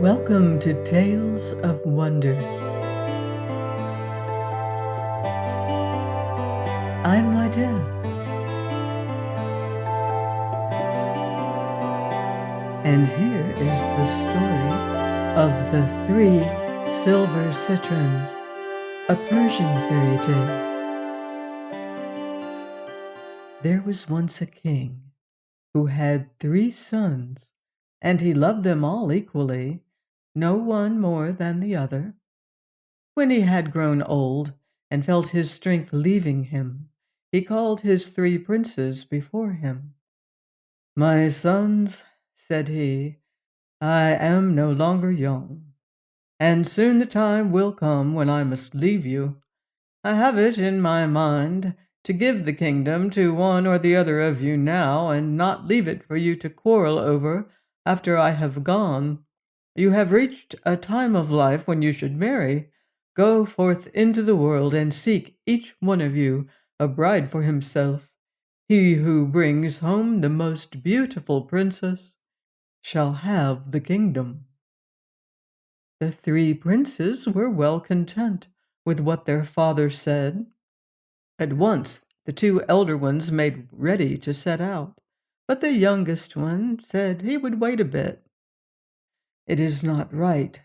Welcome to Tales of Wonder. I'm Maida, and here is the story of the three silver citrons, a Persian fairy tale. There was once a king who had 3 sons, and he loved them all equally, no one more than the other. When he had grown old and felt his strength leaving him, he called his 3 princes before him. "My sons," said he, "I am no longer young, and soon the time will come when I must leave you. I have it in my mind to give the kingdom to one or the other of you now, and not leave it for you to quarrel over after I have gone. You have reached a time of life when you should marry. Go forth into the world and seek each one of you a bride for himself. He who brings home the most beautiful princess shall have the kingdom." The 3 princes were well content with what their father said. At once the 2 elder ones made ready to set out, but the youngest one said he would wait a bit. "It is not right,"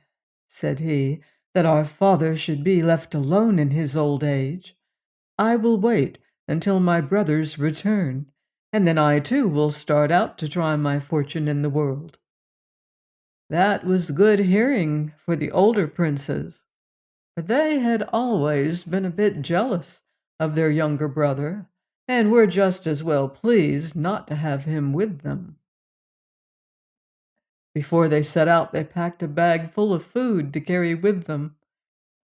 said he, "that our father should be left alone in his old age. I will wait until my brothers return, and then I too will start out to try my fortune in the world." That was good hearing for the older princes, for they had always been a bit jealous of their younger brother, and were just as well pleased not to have him with them. Before they set out, they packed a bag full of food to carry with them,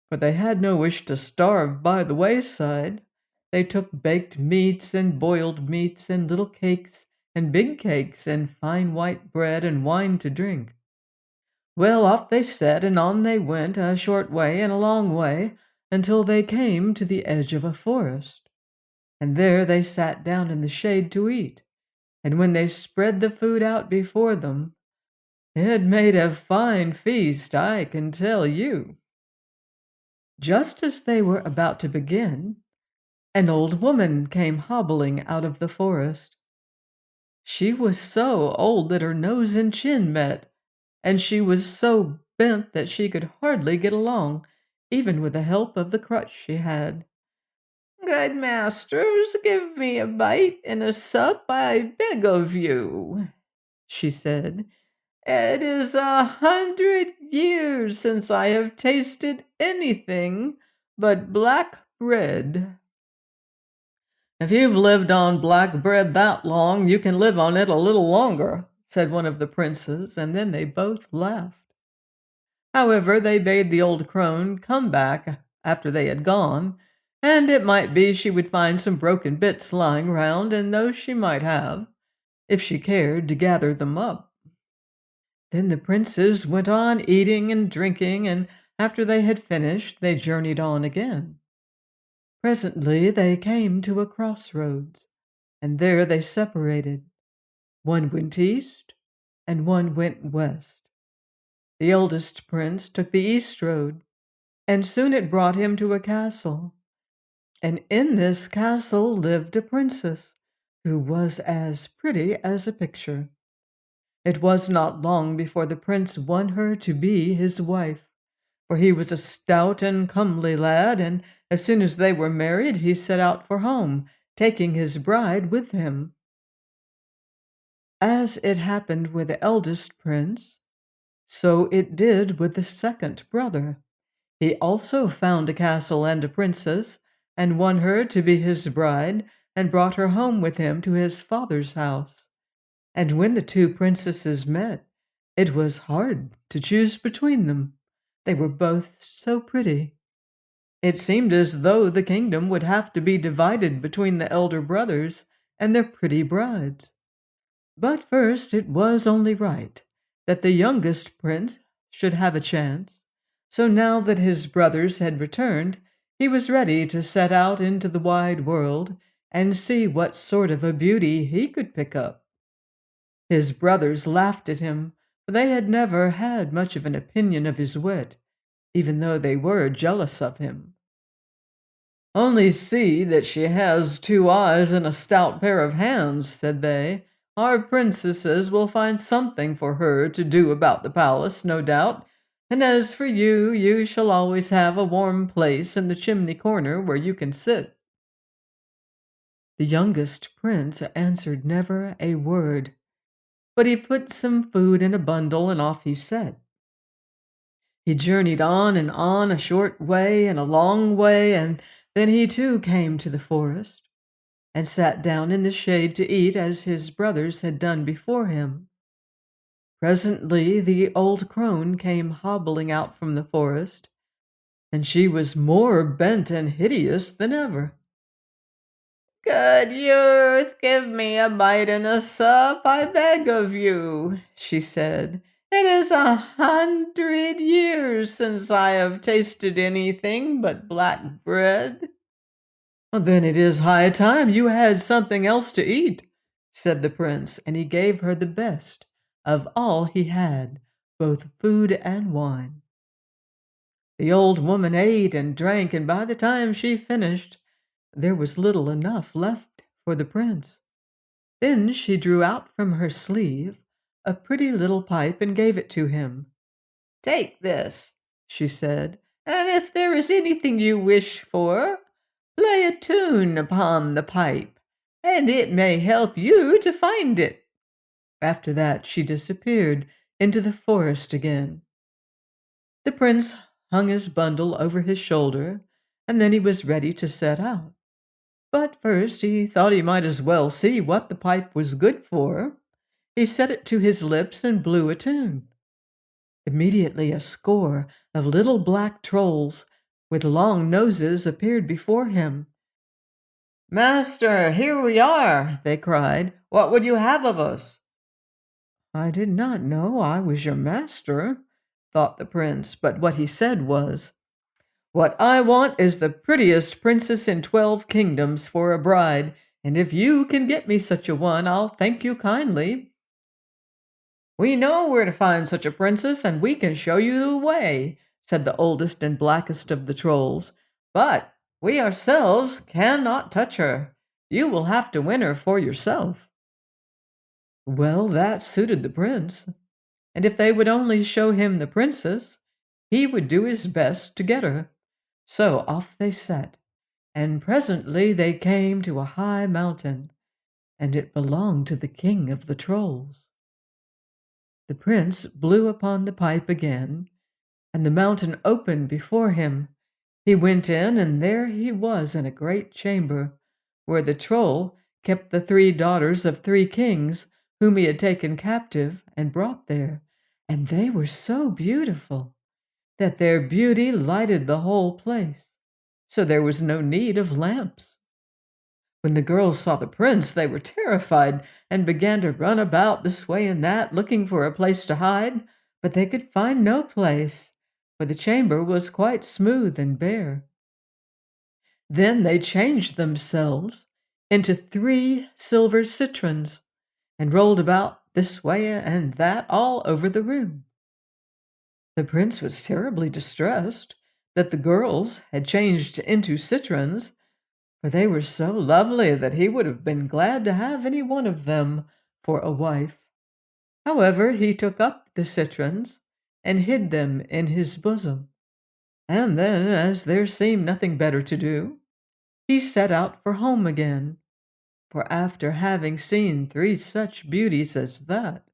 for they had no wish to starve by the wayside. They took baked meats and boiled meats and little cakes and big cakes and fine white bread and wine to drink. Well, off they set, and on they went, a short way and a long way, until they came to the edge of a forest. And there they sat down in the shade to eat, and when they spread the food out before them, it made a fine feast, I can tell you. Just as they were about to begin, an old woman came hobbling out of the forest. She was so old that her nose and chin met, and she was so bent that she could hardly get along, even with the help of the crutch she had. "Good masters, give me a bite and a sup, I beg of you," she said. "It is 100 years since I have tasted anything but black bread." "If you've lived on black bread that long, you can live on it a little longer," said one of the princes, and then they both laughed. However, they bade the old crone come back after they had gone, and it might be she would find some broken bits lying round, and those she might have, if she cared to gather them up. Then the princes went on eating and drinking, and after they had finished, they journeyed on again. Presently they came to a crossroads, and there they separated. One went east, and one went west. The eldest prince took the east road, and soon it brought him to a castle. And in this castle lived a princess, who was as pretty as a picture. It was not long before the prince won her to be his wife, for he was a stout and comely lad, and as soon as they were married, he set out for home, taking his bride with him. As it happened with the eldest prince, so it did with the second brother. He also found a castle and a princess, and won her to be his bride, and brought her home with him to his father's house. And when the 2 princesses met, it was hard to choose between them. They were both so pretty. It seemed as though the kingdom would have to be divided between the elder brothers and their pretty brides. But first it was only right that the youngest prince should have a chance. So now that his brothers had returned, he was ready to set out into the wide world and see what sort of a beauty he could pick up. His brothers laughed at him, for they had never had much of an opinion of his wit, even though they were jealous of him. "Only see that she has 2 eyes and a stout pair of hands," said they. "Our princesses will find something for her to do about the palace, no doubt. And as for you, you shall always have a warm place in the chimney corner where you can sit." The youngest prince answered never a word, but he put some food in a bundle and off he set. He journeyed on and on, a short way and a long way, and then he too came to the forest, and sat down in the shade to eat as his brothers had done before him. Presently the old crone came hobbling out from the forest, and she was more bent and hideous than ever. "Good youth, give me a bite and a sup, I beg of you," she said. "It is 100 years since I have tasted anything but black bread." "Then it is high time you had something else to eat," said the prince, and he gave her the best of all he had, both food and wine. The old woman ate and drank, and by the time she finished, there was little enough left for the prince. Then she drew out from her sleeve a pretty little pipe and gave it to him. "Take this," she said, "and if there is anything you wish for, play a tune upon the pipe, and it may help you to find it." After that she disappeared into the forest again. The prince hung his bundle over his shoulder, and then he was ready to set out. But first he thought he might as well see what the pipe was good for. He set it to his lips and blew a tune. Immediately a score of little black trolls with long noses appeared before him. "Master, here we are," they cried. "What would you have of us?" "I did not know I was your master," thought the prince, but what he said was, "What I want is the prettiest princess in 12 kingdoms for a bride, and if you can get me such a one, I'll thank you kindly." "We know where to find such a princess, and we can show you the way," said the oldest and blackest of the trolls. "But we ourselves cannot touch her. You will have to win her for yourself." Well, that suited the prince, and if they would only show him the princess, he would do his best to get her. So off they set, and presently they came to a high mountain, and it belonged to the king of the trolls. The prince blew upon the pipe again, and the mountain opened before him. He went in, and there he was in a great chamber, where the troll kept the 3 daughters of 3 kings whom he had taken captive and brought there, and they were so beautiful that their beauty lighted the whole place, so there was no need of lamps. When the girls saw the prince, they were terrified and began to run about this way and that, looking for a place to hide, but they could find no place, for the chamber was quite smooth and bare. Then they changed themselves into 3 silver citrons and rolled about this way and that all over the room. The prince was terribly distressed that the girls had changed into citrons, for they were so lovely that he would have been glad to have any one of them for a wife. However, he took up the citrons and hid them in his bosom, and then, as there seemed nothing better to do, he set out for home again, for after having seen 3 such beauties as that,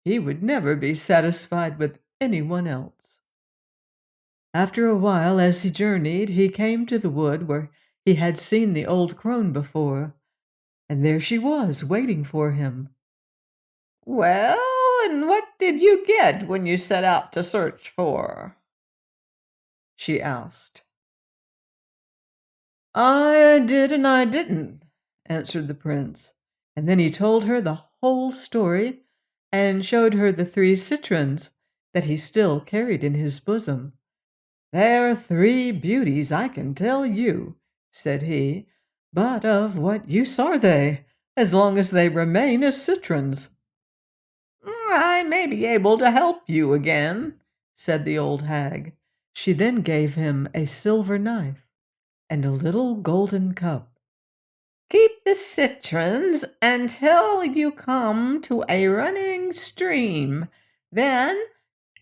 he would never be satisfied with anyone else. After a while, as he journeyed, he came to the wood where he had seen the old crone before, and there she was waiting for him. "Well, and what did you get when you set out to search for?" she asked. "I did and I didn't," answered the prince, and then he told her the whole story and showed her the 3 citrons that he still carried in his bosom. "They're 3 beauties, I can tell you," said he, "but of what use are they, as long as they remain as citrons?" I may be able to help you again," said the old hag. She then gave him a silver knife and a little golden cup. "Keep the citrons until you come to a running stream. Then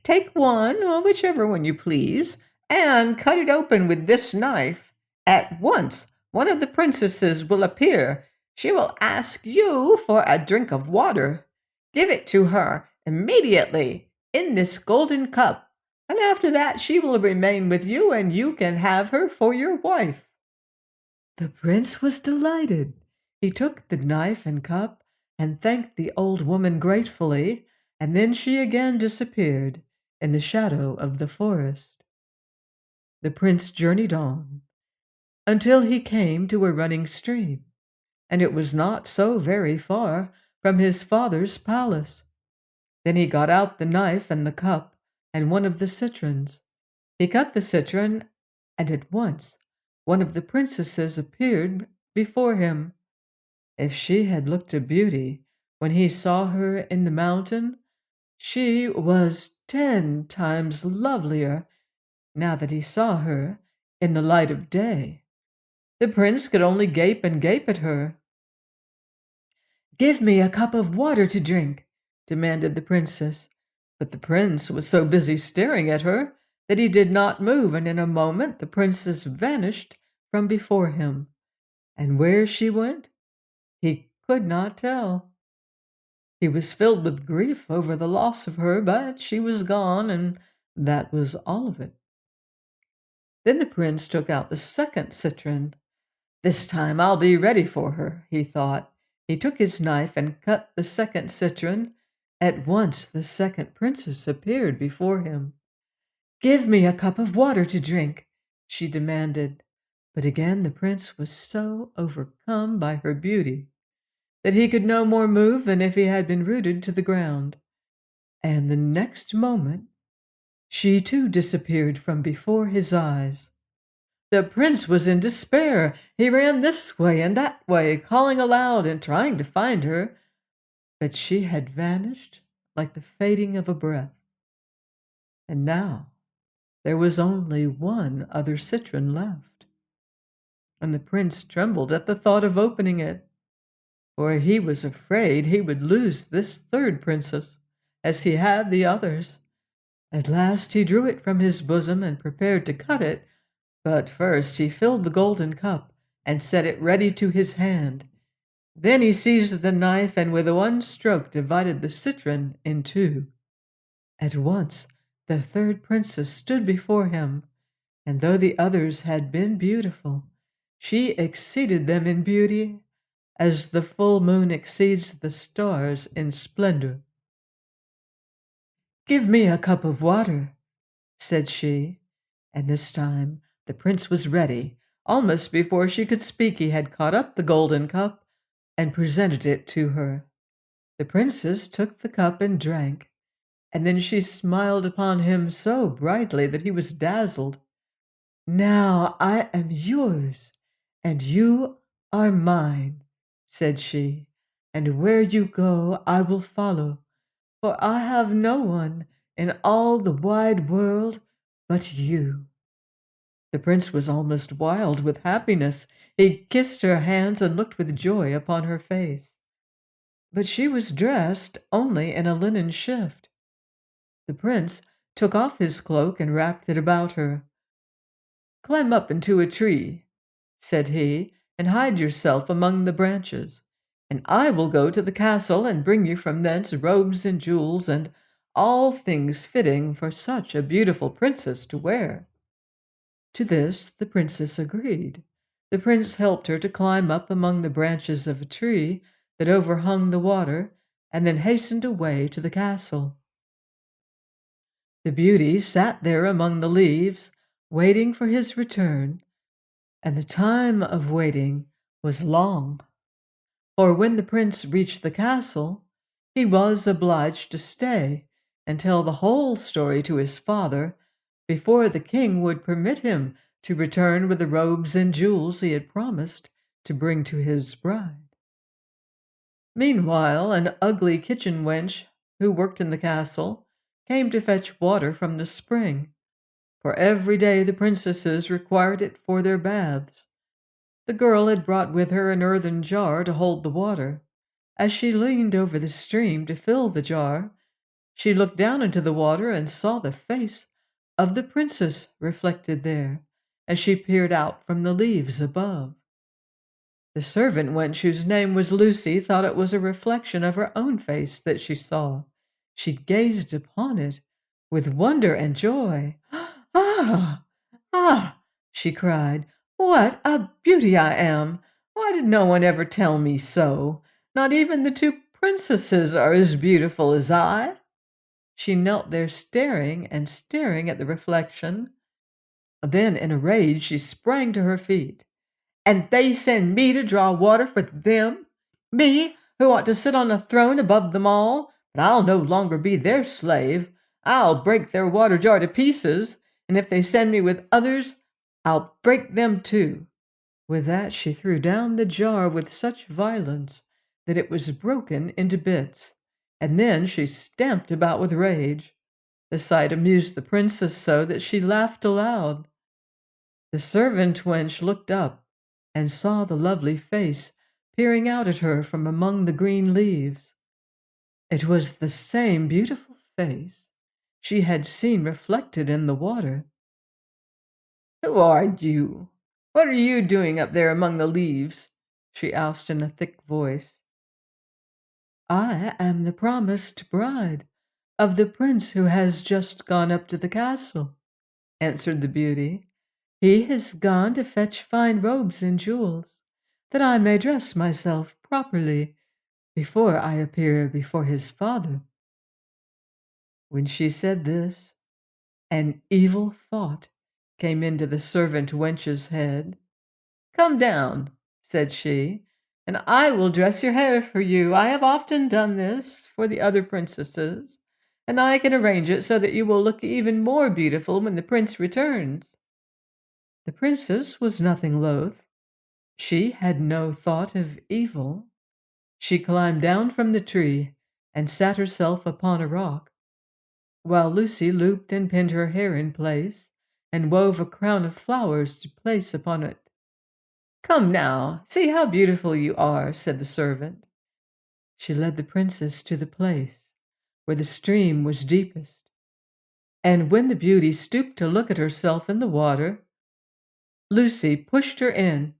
take one, or whichever one you please, and cut it open with this knife. At once one of the princesses will appear. She will ask you for a drink of water. Give it to her immediately in this golden cup, and after that she will remain with you, and you can have her for your wife." The prince was delighted. He took the knife and cup and thanked the old woman gratefully, and then she again disappeared in the shadow of the forest. The prince journeyed on until he came to a running stream, and it was not so very far from his father's palace. Then he got out the knife and the cup and one of the citrons. He cut the citron, and at once one of the princesses appeared before him. If she had looked a beauty when he saw her in the mountain, she was 10 times lovelier now that he saw her in the light of day. The prince could only gape and gape at her. "Give me a cup of water to drink," demanded the princess. But the prince was so busy staring at her that he did not move, and in a moment the princess vanished from before him. And where she went, he could not tell. He was filled with grief over the loss of her, but she was gone, and that was all of it. Then the prince took out the second citron. "This time I'll be ready for her," he thought. He took his knife and cut the second citron. At once the second princess appeared before him. "Give me a cup of water to drink," she demanded. But again the prince was so overcome by her beauty that he could no more move than if he had been rooted to the ground. And the next moment she too disappeared from before his eyes. The prince was in despair. He ran this way and that way, calling aloud and trying to find her, but she had vanished like the fading of a breath. And now there was only one other citron left, and the prince trembled at the thought of opening it, for he was afraid he would lose this third princess, as he had the others. At last he drew it from his bosom and prepared to cut it, but first he filled the golden cup and set it ready to his hand. Then he seized the knife and with one stroke divided the citron in two. At once the third princess stood before him, and though the others had been beautiful, she exceeded them in beauty as the full moon exceeds the stars in splendor. "Give me a cup of water," said she, and this time the prince was ready. Almost before she could speak, he had caught up the golden cup and presented it to her. The princess took the cup and drank, and then she smiled upon him so brightly that he was dazzled. "Now I am yours, and you are mine," said she, "and where you go I will follow, for I have no one in all the wide world but you." The prince was almost wild with happiness. He kissed her hands and looked with joy upon her face. But she was dressed only in a linen shift. The prince took off his cloak and wrapped it about her. "Climb up into a tree," said he, "and hide yourself among the branches, and I will go to the castle and bring you from thence robes and jewels and all things fitting for such a beautiful princess to wear." To this the princess agreed. The prince helped her to climb up among the branches of a tree that overhung the water, and then hastened away to the castle. The beauty sat there among the leaves, waiting for his return, and the time of waiting was long. For when the prince reached the castle, he was obliged to stay and tell the whole story to his father before the king would permit him to return with the robes and jewels he had promised to bring to his bride. Meanwhile, an ugly kitchen wench who worked in the castle, came to fetch water from the spring, for every day the princesses required it for their baths. The girl had brought with her an earthen jar to hold the water. As she leaned over the stream to fill the jar, she looked down into the water and saw the face of the princess reflected there as she peered out from the leaves above. The servant wench, whose name was Lucy, thought it was a reflection of her own face that she saw. She gazed upon it with wonder and joy. "Ah! Ah!" she cried. "What a beauty I am! Why did no one ever tell me so? Not even the two princesses are as beautiful as I." She knelt there staring and staring at the reflection. Then, in a rage, she sprang to her feet. "And they send me to draw water for them? Me, who ought to sit on a throne above them all? But I'll no longer be their slave. I'll break their water jar to pieces, and if they send me with others, I'll break them too." With that she threw down the jar with such violence that it was broken into bits, and then she stamped about with rage. The sight amused the princess so that she laughed aloud. The servant wench looked up and saw the lovely face peering out at her from among the green leaves. It was the same beautiful face she had seen reflected in the water. "Who are you? What are you doing up there among the leaves?" she asked in a thick voice. "I am the promised bride of the prince who has just gone up to the castle," answered the beauty. "He has gone to fetch fine robes and jewels, that I may dress myself properly before I appear before his father." When she said this, an evil thought came into the servant wench's head. "Come down," said she, "and I will dress your hair for you. I have often done this for the other princesses, and I can arrange it so that you will look even more beautiful when the prince returns." The princess was nothing loath. She had no thought of evil. She climbed down from the tree and sat herself upon a rock, while Lucy looped and pinned her hair in place and wove a crown of flowers to place upon it. "Come now, see how beautiful you are," said the servant. She led the princess to the place where the stream was deepest, and when the beauty stooped to look at herself in the water, Lucy pushed her in.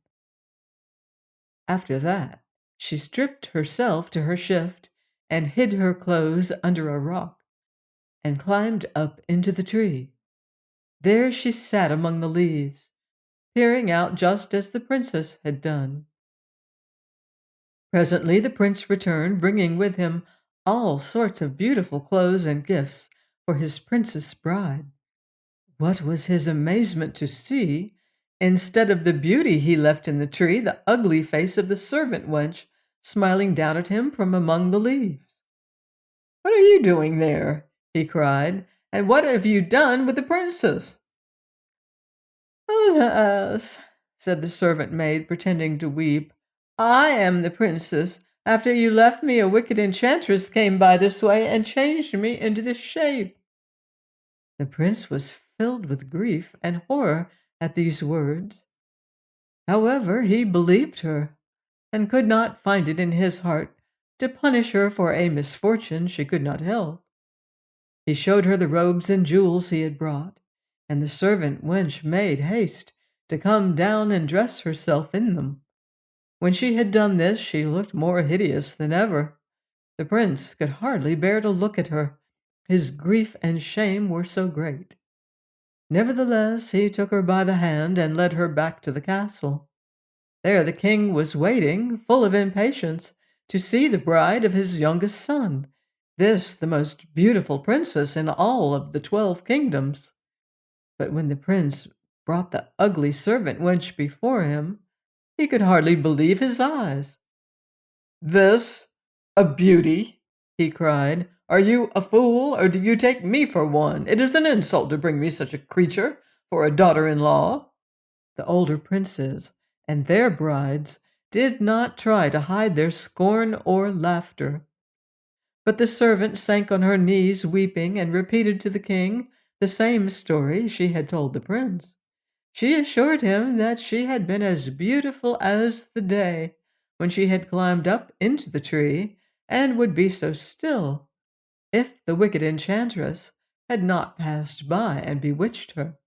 After that, she stripped herself to her shift and hid her clothes under a rock and climbed up into the tree. There she sat among the leaves, peering out just as the princess had done. Presently the prince returned, bringing with him all sorts of beautiful clothes and gifts for his princess bride. What was his amazement to see, instead of the beauty he left in the tree, the ugly face of the servant wench smiling down at him from among the leaves. "What are you doing there?" he cried, "and what have you done with the princess?" "Alas," said the servant maid, pretending to weep, "I am the princess. After you left me, a wicked enchantress came by this way and changed me into this shape." The prince was filled with grief and horror at these words. However, he believed her, and could not find it in his heart to punish her for a misfortune she could not help. He showed her the robes and jewels he had brought, and the servant wench made haste to come down and dress herself in them. When she had done this, she looked more hideous than ever. The prince could hardly bear to look at her, his grief and shame were so great. Nevertheless, he took her by the hand and led her back to the castle. There the king was waiting, full of impatience, to see the bride of his youngest son, this the most beautiful princess in all of the 12 kingdoms. But when the prince brought the ugly servant wench before him, he could hardly believe his eyes. "This a beauty?" he cried. "Are you a fool, or do you take me for one? It is an insult to bring me such a creature for a daughter-in-law." The older princes and their brides did not try to hide their scorn or laughter. But the servant sank on her knees weeping and repeated to the king the same story she had told the prince. She assured him that she had been as beautiful as the day when she had climbed up into the tree, and would be so still if the wicked enchantress had not passed by and bewitched her.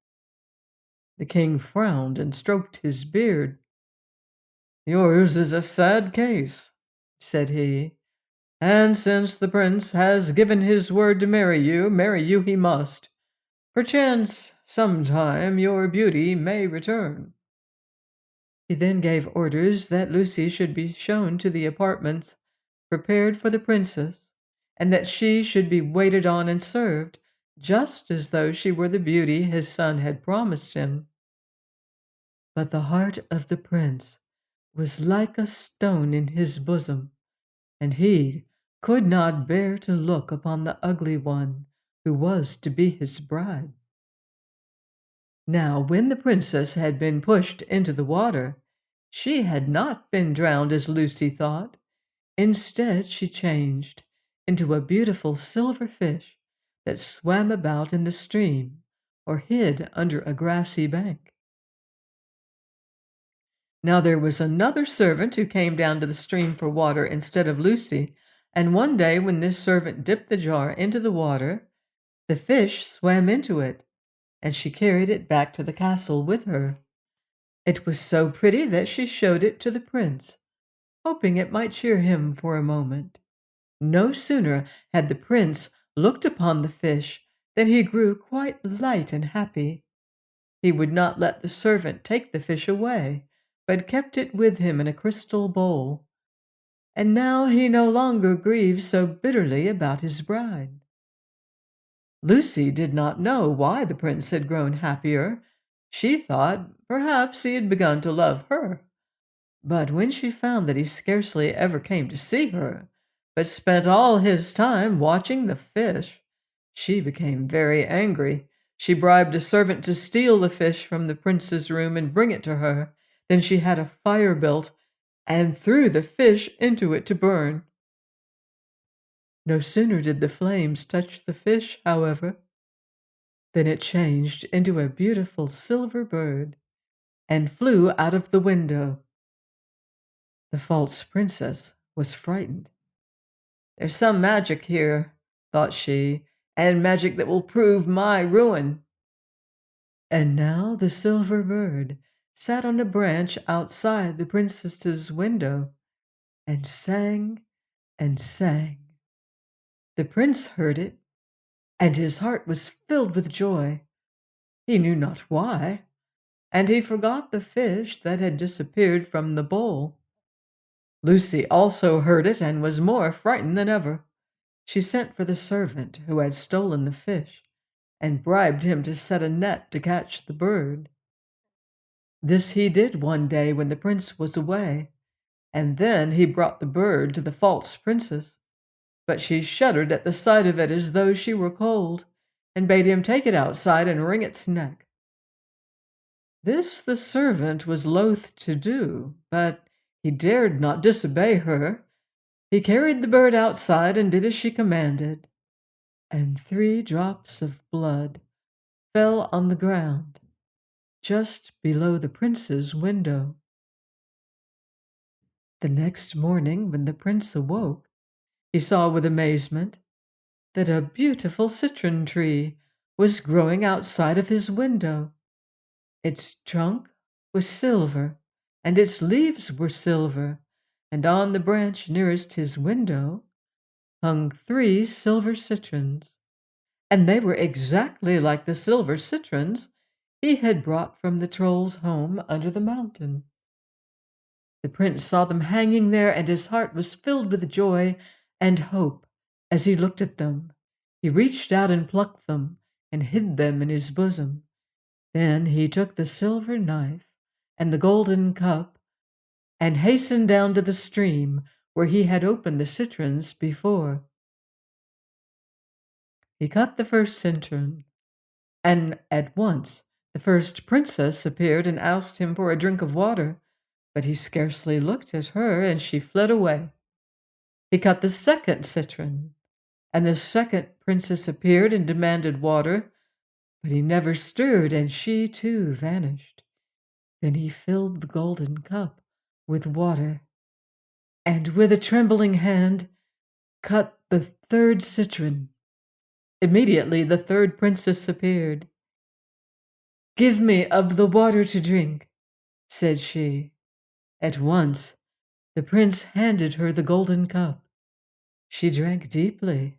The king frowned and stroked his beard. "Yours is a sad case," said he, "and since the prince has given his word to marry you he must. Perchance sometime your beauty may return." He then gave orders that Lucy should be shown to the apartments prepared for the princess, and that she should be waited on and served, just as though she were the beauty his son had promised him. But the heart of the prince was like a stone in his bosom, and he could not bear to look upon the ugly one who was to be his bride. Now, when the princess had been pushed into the water, she had not been drowned as Lucy thought. Instead, she changed into a beautiful silver fish that swam about in the stream or hid under a grassy bank. Now there was another servant who came down to the stream for water instead of Lucy, and one day when this servant dipped the jar into the water, the fish swam into it, and she carried it back to the castle with her. It was so pretty that she showed it to the prince, hoping it might cheer him for a moment. No sooner had the prince looked upon the fish than he grew quite light and happy. He would not let the servant take the fish away, but kept it with him in a crystal bowl. And now he no longer grieved so bitterly about his bride. Lucy did not know why the prince had grown happier. She thought perhaps he had begun to love her. But when she found that he scarcely ever came to see her, but spent all his time watching the fish, she became very angry. She bribed a servant to steal the fish from the prince's room and bring it to her. Then she had a fire built and threw the fish into it to burn. No sooner did the flames touch the fish, however, than it changed into a beautiful silver bird and flew out of the window. The false princess was frightened. "There's some magic here," thought she, "and magic that will prove my ruin." And now the silver bird sat on a branch outside the princess's window and sang and sang. The prince heard it, and his heart was filled with joy. He knew not why, and he forgot the fish that had disappeared from the bowl. Lucy also heard it and was more frightened than ever. She sent for the servant who had stolen the fish and bribed him to set a net to catch the bird. This he did one day when the prince was away, and then he brought the bird to the false princess. But she shuddered at the sight of it as though she were cold, and bade him take it outside and wring its neck. This the servant was loath to do, but he dared not disobey her. He carried the bird outside and did as she commanded, and 3 drops of blood fell on the ground just below the prince's window. The next morning, when the prince awoke, he saw with amazement that a beautiful citron tree was growing outside of his window. Its trunk was silver, and its leaves were silver, and on the branch nearest his window hung 3 silver citrons, and they were exactly like the silver citrons he had brought from the troll's home under the mountain. The prince saw them hanging there, and his heart was filled with joy and hope as he looked at them. He reached out and plucked them and hid them in his bosom. Then he took the silver knife and the golden cup and hastened down to the stream where he had opened the citrons before. He cut the first citron, and at once the first princess appeared and asked him for a drink of water, but he scarcely looked at her, and she fled away. He cut the second citron, And the second princess appeared and demanded water, but he never stirred, and she too vanished. Then he filled the golden cup with water, and with a trembling hand cut the third citron. Immediately the third princess appeared. "Give me of the water to drink," said she. At once the prince handed her the golden cup. She drank deeply,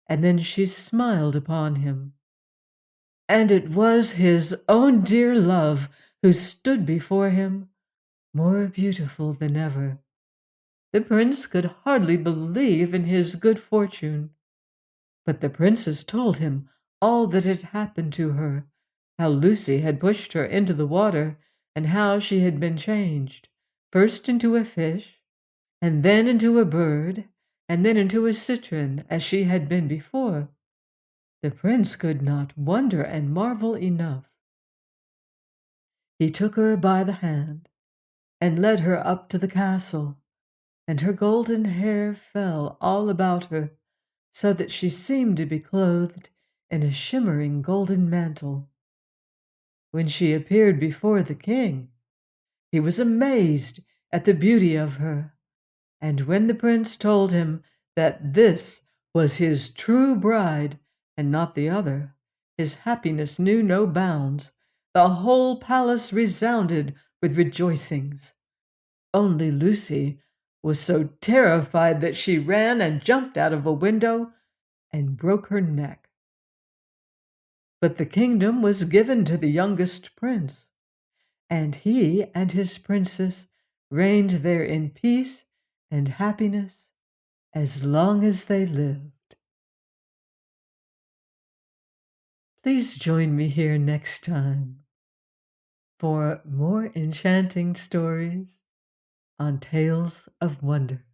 and then she smiled upon him. And it was his own dear love who stood before him, more beautiful than ever. The prince could hardly believe in his good fortune. But the princess told him all that had happened to her, how Lucy had pushed her into the water, and how she had been changed, first into a fish, and then into a bird, and then into a citron, as she had been before. The prince could not wonder and marvel enough. He took her by the hand and led her up to the castle, and her golden hair fell all about her, so that she seemed to be clothed in a shimmering golden mantle. When she appeared before the king, he was amazed at the beauty of her, and when the prince told him that this was his true bride and not the other, his happiness knew no bounds. The whole palace resounded with rejoicings. Only Lucy was so terrified that she ran and jumped out of a window and broke her neck. But the kingdom was given to the youngest prince, and he and his princess reigned there in peace and happiness as long as they lived. Please join me here next time for more enchanting stories on Tales of Wonder.